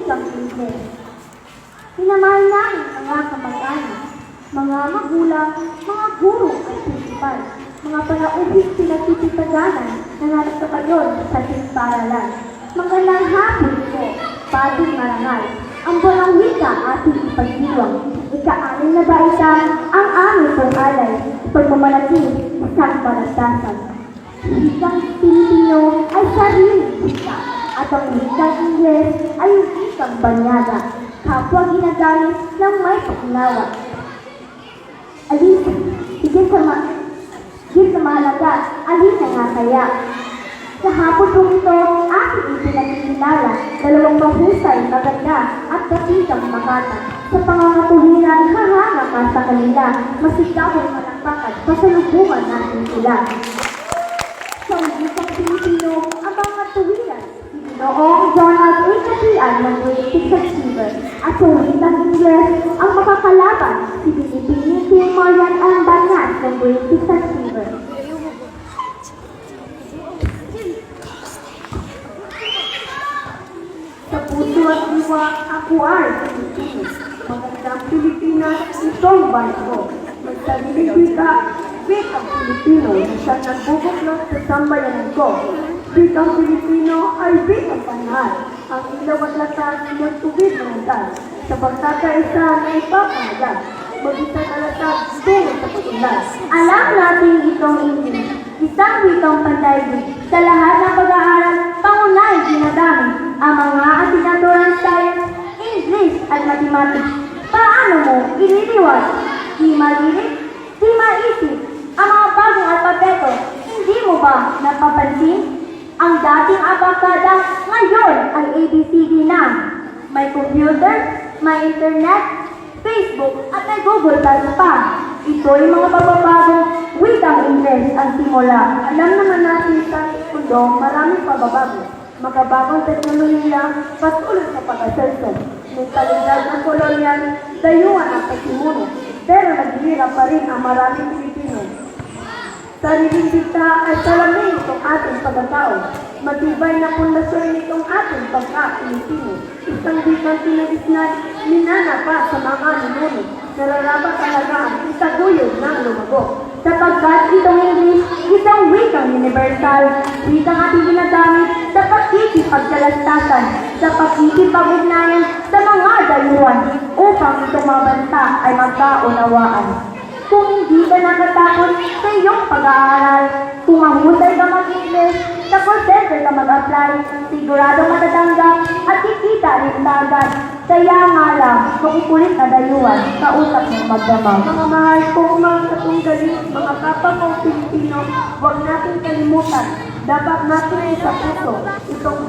wikang Ingles. Minamahal namin ang mga kamag-anak, mga magulang, mga guro at prinsipal, mga panauhing pinagtitipadanan na narito kayo sa ating paaralan. Magandang hapon po, Pating Marangal. Ang bulang wika ating ipagdiwang. Ika-anim na baitan ang aming pag-alay, pagmamalaki isang palantasan. Wikang Pilipino ay sariling wika at ang wikang Ingles ay wikang banyaga, kapwa ginagamit ng may paglawa. Alin, higit sa mahalaga, alin na nga kaya? Sa hapon po ito, aking ipinagkilala, dalawang mahusay, maganda at kasitang makata. Sa pangangatuwiran, hahanga ka sa kanila, masigabong malakpakan, pasalubungan natin sila. Sa wikang Pilipino, ang mga tuwiran, noong Donald A. Katian ng British Achiever, at sa wikang Ingles, ang makakalaban, si Pilipino Marian ang Banyas ng British Achiever. Sa puso at diwa, ako ay Pilipino. Magandang Pilipinas, itong banyo. Magsariling wika, wikang Pilipino, na siyang nagbubuklot sa sambayanan ko. Wikang Pilipino ay wikang panahal. Ang ilaw at lakas ng tubig ng andas. Sa pagkakaisa na ipapahagad. Mag-isang alatag tungo sa pag-ulan. Alam natin itong English, isang wikang pandaigdig. Sa lahat ng pag-aaral, pangunay ginagamit ang mga asignaturang science, English at mathematics. Paano mo ililiwas? Di malilit, di maisip ang mga bagong alpabeto. Hindi mo ba napapansin? Ang dating abakada ngayon ay ABCD na. May computer, may internet, Facebook at may Google Plus pa. Ito ay mga pagbabagong wikang Ingles ang simula. Alam naman natin sa mundo maraming pababago. Magabagong teknolohiya, patuloy sa pag-aserson. Mentalidad ng kolonyal, dayuhan ang pasimuno. Pero naghihirap pa rin ang maraming Pilipino. Sariling dikta ay salamin itong ating pagkatao. Matibay na pundasyon nitong ating pagka-Pilipino. Isang wikang pinagisnan, minana pa sa mga ninuno. Nararapat talaga ang isaguyod ng lumago. Sapagkat itong English, isang wikang universal, wikang ating ginagamit sa pakikipagkalastasan, sa pakikipag-ugnayan sa mga dayuhan, upang itong mga bansa ay magkaunawaan. Kung hindi ka nakatakot sa iyong pag-aaral, kung mahusay ka mag-English, sa call center ka mag-apply, sigurado matatanggap at kikita rin agad. Kaya nga lang, makukulit na dayuhan, kausap ng magdamag. Mga mahal kong mga katunggaling, mga kapwa kong Pilipino, huwag natin kalimutan. Dapat natin sa puso itong